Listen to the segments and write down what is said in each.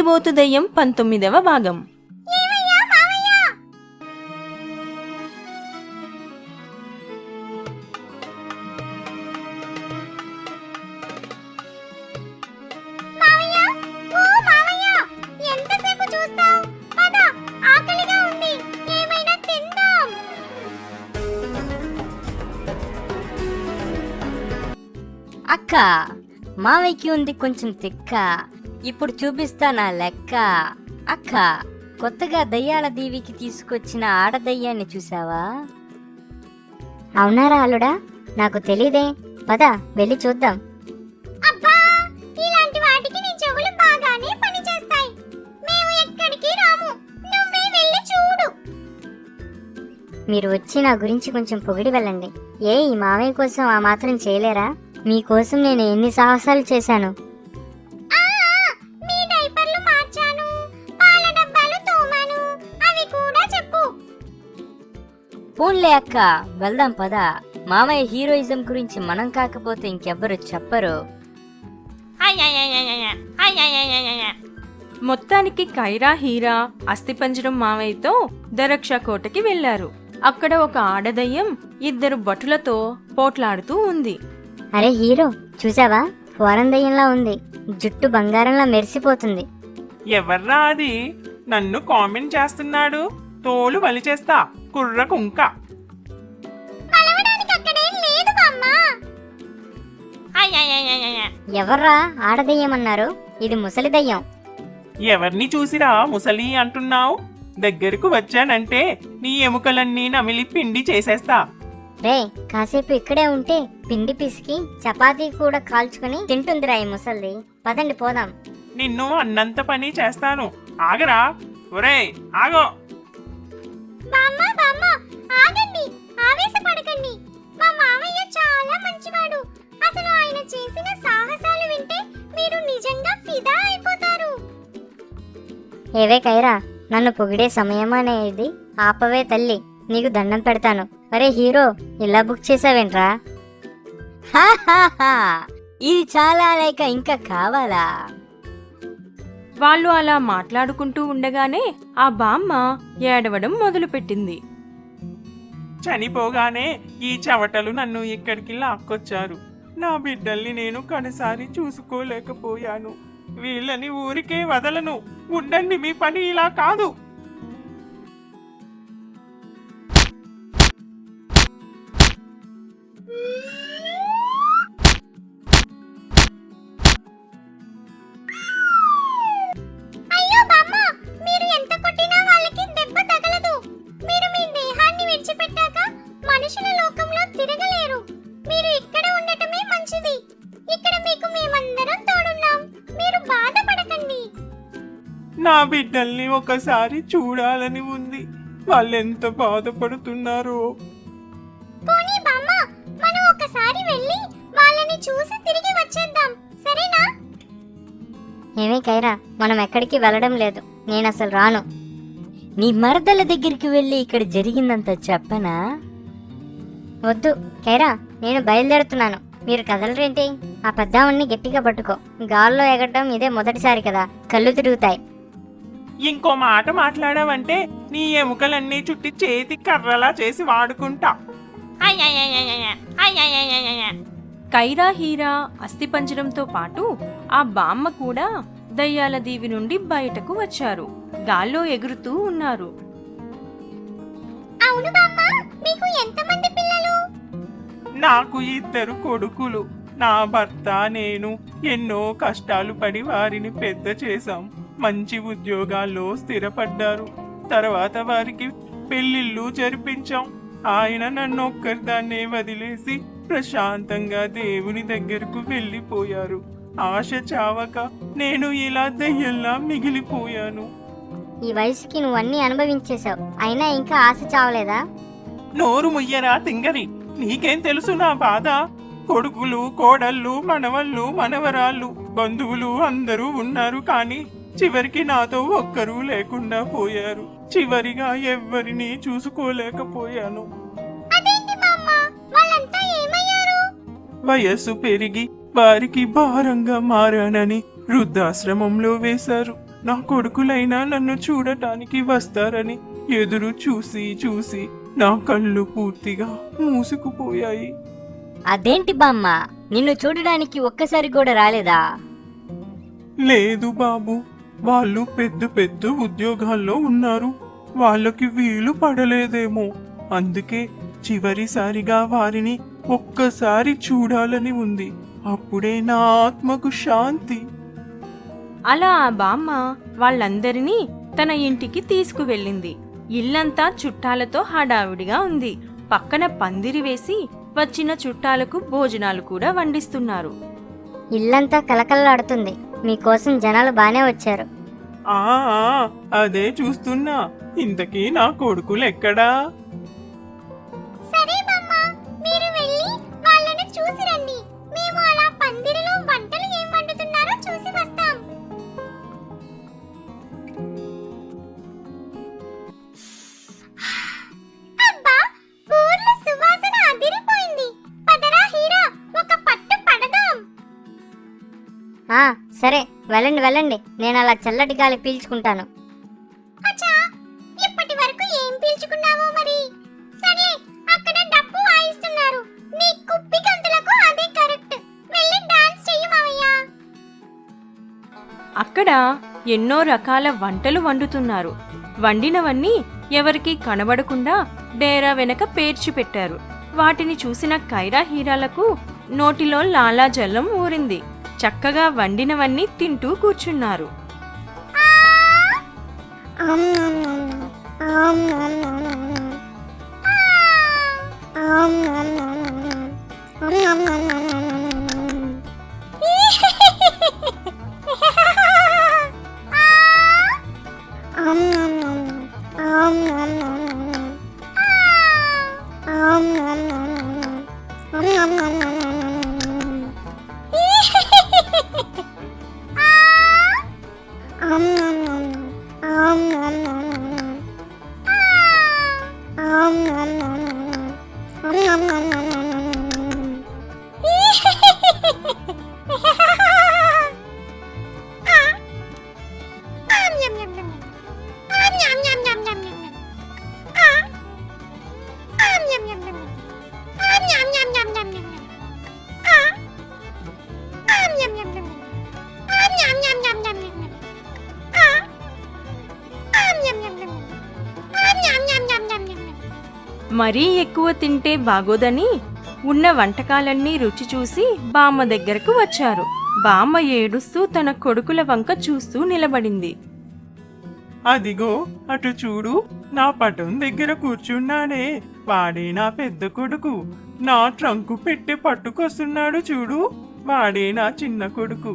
తిండిబోతు దెయ్యం 19వ భాగం. అక్క, మావయ్యకి ఉంది కొంచెం తిక్క, ఇప్పుడు చూపిస్తా నా లెక్క. అక్క, కొత్తగా దయ్యాల దీవికి తీసుకొచ్చిన ఆడదయ్యాన్ని చూసావా? అవునారా అల్లుడా? నాకు తెలీదే. పద వెళ్ళి చూద్దాం. అబ్బా, ఇలాంటి వాటికి నీ చెవులు బాగానే పనిచేస్తాయి. మేము ఎక్కడికి రాము, నువ్వే వెళ్ళి చూడు. మీరు వచ్చి నా గురించి కొంచెం పొగిడి వెళ్ళండి. ఈ మావయ్య కోసం ఆ మాత్రం చేయలేరా? మీకోసం నేను ఎన్ని సాహసాలు చేశాను. మీ డైపర్లు మార్చాను, పాల డబ్బాలు తోమాను, అవి కూడా చెప్పు. పోన్లే అక్క, వెళ్దాం పద. మామయ్య హీరోయిజం గురించి మనం కాకపోతే ఇంకెవ్వరు చెప్పరు. మొత్తానికి కైరా, హీరా అస్థిపంజరం మావయ్యతో దరక్ష కోటకి వెళ్లారు. అక్కడ ఒక ఆడదయ్యం 2 భటులతో పోట్లాడుతూ ఉంది. అరే హీరో, చూసావా? ఫోరన్ దయ్యంలా ఉంది, జుట్టు బంగారంలా మెరిసిపోతుంది. ఎవర్రా అది? నన్ను కామెంట్ చేస్తున్నాడు. తోలు వలిచేస్తా, కుర్ర కుంక. కలవడానికి అక్కడేం లేదు బామ్మ. ఎవర్రా ఆడదయ్యమన్నారు? ఇది ముసలి దయ్యం. ఎవర్ని చూసిరా ముసలి అంటున్నావు? దగ్గరకు వచ్చానంటే నీ ఎముకలన్నీ నమిలి పిండి చేసేస్తా. రే, కాసేపు ఇక్కడే ఉంటే పిండి పిసికి చపాతీ కూడా కాల్చుకుని తింటుందిరా ఈ ముసల్ది. పదండి పోదాం. నిన్ను అన్నంత పని చేస్తాను. ఆగరా, ఒరేయ్ ఆగో. బామ్మ బామ్మ, ఆగండి, ఆవేశపడకండి. మా మామయ్య చాలా మంచివాడు. అసలు ఆయన చేసిన సాహసాలు వింటే మీరు నిజంగా ఫిదా అయిపోతారు. ఏవే కైరా, నన్ను పొగిడే సమయమనేది ఆపవే తల్లి, నీకు దండం పెడతాను. అరే హీరో, ఇలా బుక్ చేసావేంట్రా? హాహాహా, ఇది చాలా లేక ఇంకా కావాలా? వాళ్ళు అలా మాట్లాడుకుంటూ ఉండగానే ఆ బామ్మ ఏడవడం మొదలుపెట్టింది. చనిపోగానే ఈ చవటలు నన్ను ఇక్కడికి లాక్కొచ్చారు. నా బిడ్డల్ని నేను కడసారి చూసుకోలేకపోయాను. వీళ్ళని ఊరికే వదలను. ఉండండి, మీ పని ఇలా కాదు. అయ్యో బామ్మ, మీరు ఎంత కొట్టినా వాళ్ళకి దెబ్బ తగలదు. మీరు మీ దేహాన్ని విడిచిపెట్టాక మనుషుల లోకంలో తిరగలేరు. మీరు ఇక్కడ ఉండటమే మంచిది. ఇక్కడ మీకు మేమందరం తోడున్నాం. మీరు బాధపడకండి. నా బిడ్డల్ని ఒకసారి చూడాలని ఉంది. వాళ్ళెంత బాధపడుతున్నారో. పోనీ బామ్మ, మనం ఒకసారి వెళ్ళి వాళ్ళని చూసి తిరిగి వచ్చేద్దాం, సరేనా? ఏమే కైరా, మనం ఎక్కడికి వెళ్ళడం లేదు. నేను అసలు రాను. నీ మరదల దగ్గరికి వెళ్ళి ఇక్కడ జరిగిందంతా చెప్పనా? వద్దు కైరా, నేను బయలుదేరుతున్నాను. మీరు కదలరేంటి? ఆ పెద్దామని గట్టిగా పట్టుకో. గాల్లో ఎగరడం ఇదే మొదటిసారి కదా, కళ్ళు తిరుగుతాయి. ఇంకో మాట మాట్లాడావంటే నీ ఎముకలన్నీ చుట్టి చేతి కర్రలా చేసి వాడుకుంటా. కైరా, హీరా అస్థిపంజరంతో పాటు ఆ బామ్మ కూడా దయ్యాల దీవి నుండి బయటకు వచ్చారు. గాల్లో ఎగురుతూ ఉన్నారు. అవును బామ్మ, మీకు ఎంతమంది పిల్లలు? నాకు 2 కొడుకులు. నా భర్త నేను ఎన్నో కష్టాలు పడి వారిని పెద్ద చేశాం. మంచి ఉద్యోగాల్లో స్థిరపడ్డారు. తర్వాత వారికి పెళ్లిళ్ళు జరిపించాం. ఆయన నన్ను ఒక్కరిదాన్నే వదిలేసి ప్రశాంతంగా దేవుని దగ్గరకు వెళ్ళిపోయారు. ఆశ చావక నేను ఇలా దయ్యంలా మిగిలిపోయాను. ఈ వయసుకి నువ్వు అన్నీ అనుభవించేశావు, అయినా ఇంకా ఆశ చావలేదా? నోరు ముయ్యరా తింగరి, నీకేం తెలుసు నా బాధ? కొడుకులు, కోడళ్ళు, మనవళ్ళు, మనవరాళ్ళు, బంధువులు అందరూ ఉన్నారు. కానీ చివరికి నాతో ఒక్కరూ లేకుండా పోయారు. చివరిగా ఎవ్వరినీ చూసుకోలేకపోయాను. అదేంటి బామ్మ, వాళ్ళంతా ఏమయ్యారు? వయస్సు పెరిగి వారికి భారంగా మారానని వృద్ధాశ్రమంలో వేశారు. నా కొడుకులైనా నన్ను చూడటానికి వస్తారని ఎదురు చూసి చూసి నా కళ్ళు పూర్తిగా మూసుకుపోయాయి. అదేంటి బామ్మ, నిన్ను చూడడానికి ఒక్కసారి కూడా రాలేదా? లేదు బాబు, వాళ్ళు పెద్ద పెద్ద ఉద్యోగాల్లో ఉన్నారు. వాళ్ళకి వీలు పడలేదేమో. అందుకే చివరిసారిగా వారిని ఒక్కసారి చూడాలని ఉంది. అప్పుడే నా ఆత్మకు శాంతి. అలా ఆ బామ్మ వాళ్ళందరినీ తన ఇంటికి తీసుకువెళ్ళింది. ఇల్లంతా చుట్టాలతో హడావిడిగా ఉంది. పక్కన పందిరి వేసి వచ్చిన చుట్టాలకు భోజనాలు కూడా వండిస్తున్నారు. ఇల్లంతా కలకల్లాడుతుంది. మీకోసం జనాలు బానే వచ్చారు. ఆ అదే చూస్తున్నా. ఇంతకీ నా కొడుకులు ఎక్కడా? సరే బామ్మ, మీరు వెళ్ళి వాళ్ళని చూసి రండి. మేము అలా పందిరిలో వంటలు ఏం వండుతున్నారో చూసి వస్తాం. అబ్బా, ఊర్లో సువాసన అదిరిపోయింది. పదరా హీరా, ఒక పట్టు పడదాం. సరే వెళ్ళండి వెళ్ళండి, నేను అలా చల్లటి గాలి పీల్చుకుంటాను. అచ్చా, ఇప్పటి వరకు ఏం పీల్చుకున్నావో మరి. సరే, అక్కడ డప్పు వాయిస్తున్నారు. నీ కుప్పి గంతులకు అదే కరెక్ట్. వెళ్ళి డాన్స్ చెయ్యి మావయ్య. అక్కడ ఎన్నో రకాల వంటలు వండుతున్నారు. వండినవన్నీ ఎవరికీ కనబడకుండా డేరా వెనక పేర్చి పెట్టారు. వాటిని చూసిన కైరా హీరాలకు నోటిలో లాలాజలం ఊరింది. చక్కగా వండినవన్నీ తింటూ కూర్చున్నారు. మరీ ఎక్కువ తింటే బాగోదని ఉన్న వంటకాలన్నీ రుచి చూసి బామ్మ దగ్గరకు వచ్చారు. బామ్మ ఏడుస్తూ తన కొడుకుల వంక చూస్తూ నిలబడింది. అదిగో అటు చూడు, నా పటం దగ్గర కూర్చున్నాడే వాడే నా పెద్ద కొడుకు. నా ట్రంకు పెట్టి పట్టుకొస్తున్నాడు చూడు, వాడే నా చిన్న కొడుకు.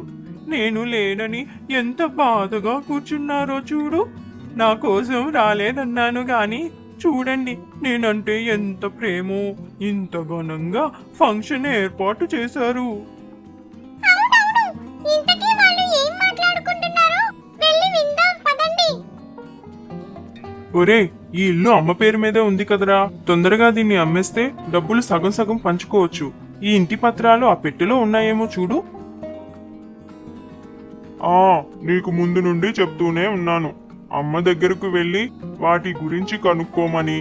నేను లేనని ఎంత బాధగా కూర్చున్నారో చూడు. నా కోసం రాలేదన్నాను గాని చూడండి, నేనంటే ఎంత ప్రేమో. ఇంత ఘనంగా ఫంక్షన్ ఏర్పాటు చేశారు. అవునవును, ఇంతకీ వాళ్ళు ఏం మాట్లాడుకుంటున్నారో వెళ్ళి విందాం పదండి. ఒరే, ఈ ఇల్లు అమ్మ పేరు మీదే ఉంది కదరా. తొందరగా దీన్ని అమ్మేస్తే డబ్బులు సగం సగం పంచుకోవచ్చు. ఈ ఇంటి పత్రాలు ఆ పెట్టెలో ఉన్నాయేమో చూడు. నీకు ముందు నుండి చెప్తూనే ఉన్నాను, అమ్మ దగ్గరకు వెళ్ళి వాటి గురించి కనుక్కోమని.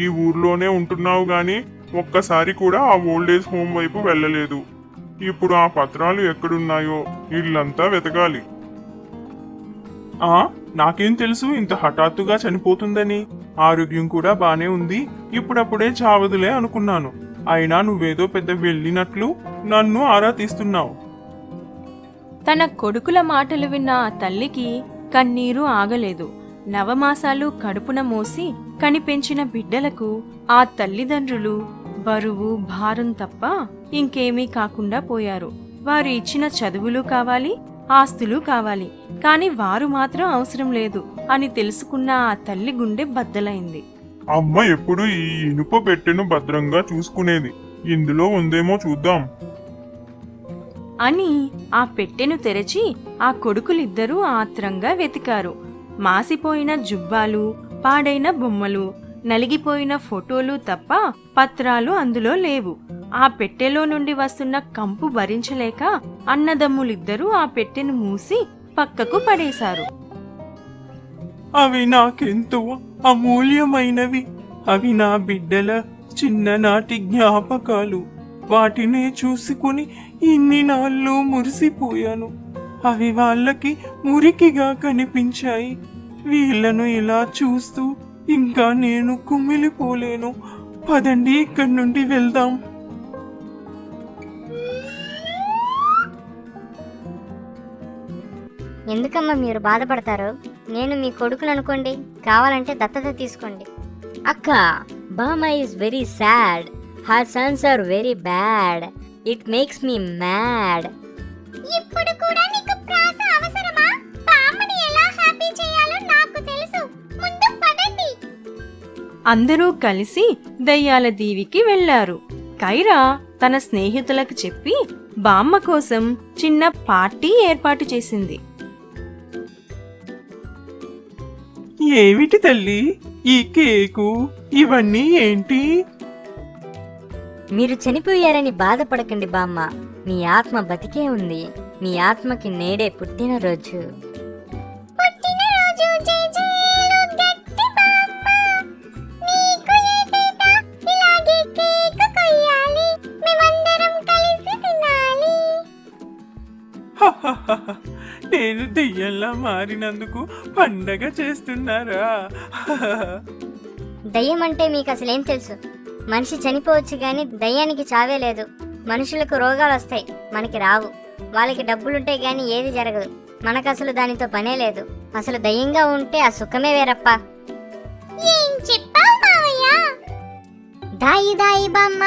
ఈ ఊర్లోనే ఉంటున్నావు గాని ఒక్కసారి కూడా ఆ ఓల్డేజ్ హోమ్ వైపు వెళ్ళలేదు. ఇప్పుడు ఆ పత్రాలు ఎక్కడున్నాయో ఇల్లంతా వెతకాలి. నాకేం తెలుసు ఇంత హఠాత్తుగా చనిపోతుందని. ఆరోగ్యం కూడా బానే ఉంది. ఇప్పుడప్పుడే చావదులే అనుకున్నాను. అయినా నువ్వేదో పెద్ద వెళ్ళినట్లు నన్ను ఆరా తీస్తున్నావు. తన కొడుకుల మాటలు విన్న ఆ తల్లికి కన్నీరు ఆగలేదు. నవమాసాలు కడుపున మోసి కనిపెంచిన బిడ్డలకు ఆ తల్లిదండ్రులు బరువు భారం తప్ప ఇంకేమీ కాకుండా పోయారు. వారు ఇచ్చిన చదువులు కావాలి, ఆస్తులు కావాలి, కాని వారు మాత్రం అవసరం లేదు అని తెలుసుకున్న ఆ తల్లి గుండె బద్దలైంది. అమ్మ ఎప్పుడు ఈ ఇనుప పెట్టెను భద్రంగా చూసుకునేది. ఇందులో ఉందేమో చూద్దాం అని ఆ పెట్టెను తెరచి ఆ కొడుకులిద్దరూ ఆత్రంగా వెతికారు. మాసిపోయిన జుబ్బాలు, పాడైన బొమ్మలు, నలిగిపోయిన ఫోటోలు తప్ప పత్రాలు అందులో లేవు. ఆ పెట్టెలో నుండి వస్తున్న కంపు భరించలేక అన్నదమ్ములిద్దరూ ఆ పెట్టెను మూసి పక్కకు పడేశారు. అవి నాకెంతో అమూల్యమైనవి. అవి నా బిడ్డల చిన్ననాటి జ్ఞాపకాలు. వాటినే చూసుకుని ఇన్ని నాళ్ళు మురిసిపోయాను. అవి వాళ్ళకి మురికిగా కనిపించాయి. వీళ్ళను ఇలా చూస్తూ ఇంకా నేను కుమిలిపోలేను. పదండి ఇక్కడి నుండి వెళ్దాం. ఎందుకమ్మా మీరు బాధపడతారు? నేను మీ కొడుకును అనుకోండి, కావాలంటే దత్తత తీసుకోండి. అక్క, బామ్మ is very sad. Her sons are very bad. It makes me mad. ఇప్పుడు కూడా నీకు ప్రాస అవసరమా? బామ్మని ఎలా హ్యాపీ చేయాలో నాకు తెలుసు. ముందు పదండి. అందరూ కలిసి దయ్యాల దీవికి వెళ్లారు. కైరా తన స్నేహితులకు చెప్పి బామ్మ కోసం చిన్న పార్టీ ఏర్పాటు చేసింది. ఏమిటి తల్లి ఈ కేకు, ఇవన్నీ ఏంటి? మీరు చనిపోయారని బాధపడకండి బామ్మ. మీ ఆత్మ బతికే ఉంది. మీ ఆత్మకి నేడే పుట్టినరోజు. పుట్టినరోజు జేజేలు గట్టి బామ్మ. నీకు ఏటేటా ఇలాగే కేక్ కొయ్యాలి. మేమందరం కలిసి తినాలి. హహహహ. నేను దెయ్యంలా మారినందుకు పండగ చేస్తున్నారా? హహహ. దయ్యం అంటే మీకు అసలేం తెలుసు? మనిషి చనిపోవచ్చు గాని దయ్యానికి చావే లేదు. మనుషులకు రోగాలు వస్తాయి, మనకి రావు. వాళ్ళకి డబ్బులుంటే గాని ఏది జరగదు. మనకు అసలు దానితో పనే లేదు. అసలు దయ్యంగా ఉంటే ఆ సుఖమే వేరప్ప. ఏం చెప్పావు మావయ్య? దాయి దాయి బామ్మ,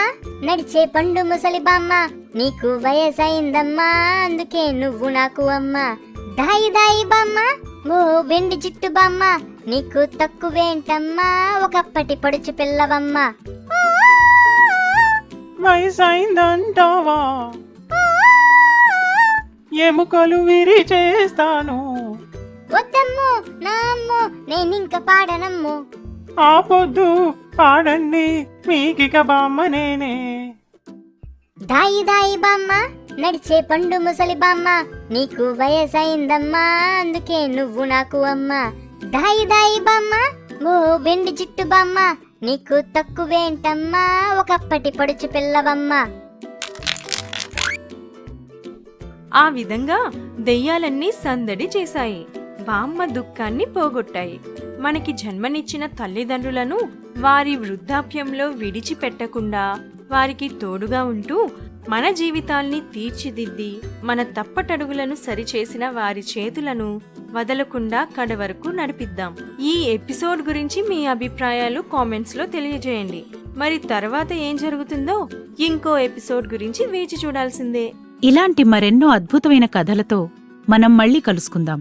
నడిచే పండు ముసలి బామ్మ, నీకు వయసైందమ్మా, అందుకే నువ్వు నాకు అమ్మ. దాయి దాయి బామ్మ, ఓ వెండి జిట్టు బామ్మ, నీకు తక్కువేంటమ్మా, ఒకప్పటి పడుచు పిల్లవమ్మ. వయసైందంటావా? ఎముకలు విరి చేస్తాను. వద్దమ్ము నా అమ్ము, నేనింక పాడనమ్ము. ఆ పొద్దు పాడండి, మీకిక బామ్మ నేనే. దాయి దాయి బామ్మ, నడిచే పండు ముసలి బామ్మ, నీకు వయసైందమ్మా, అందుకే నువ్వు నాకు అమ్మ. దాయి దాయి బామ్మ, ఓ వెండి జిట్టు బామ్మ, నీకు తక్కువేంటమ్మా, ఒకప్పటి పడుచు పిల్లవమ్మ. ఆ విధంగా దెయ్యాలన్నీ సందడి చేశాయి. బామ్మ దుఃఖాన్ని పోగొట్టాయి. మనకి జన్మనిచ్చిన తల్లిదండ్రులను వారి వృద్ధాప్యంలో విడిచిపెట్టకుండా వారికి తోడుగా ఉంటూ మన జీవితాల్ని తీర్చిదిద్ది మన తప్పటడుగులను సరిచేసిన వారి చేతులను వదలకుండా కడవరకు నడిపిద్దాం. ఈ ఎపిసోడ్ గురించి మీ అభిప్రాయాలు కామెంట్స్ లో తెలియజేయండి. మరి తర్వాత ఏం జరుగుతుందో ఇంకో ఎపిసోడ్ గురించి వేచి చూడాల్సిందే. ఇలాంటి మరెన్నో అద్భుతమైన కథలతో మనం మళ్ళీ కలుసుకుందాం.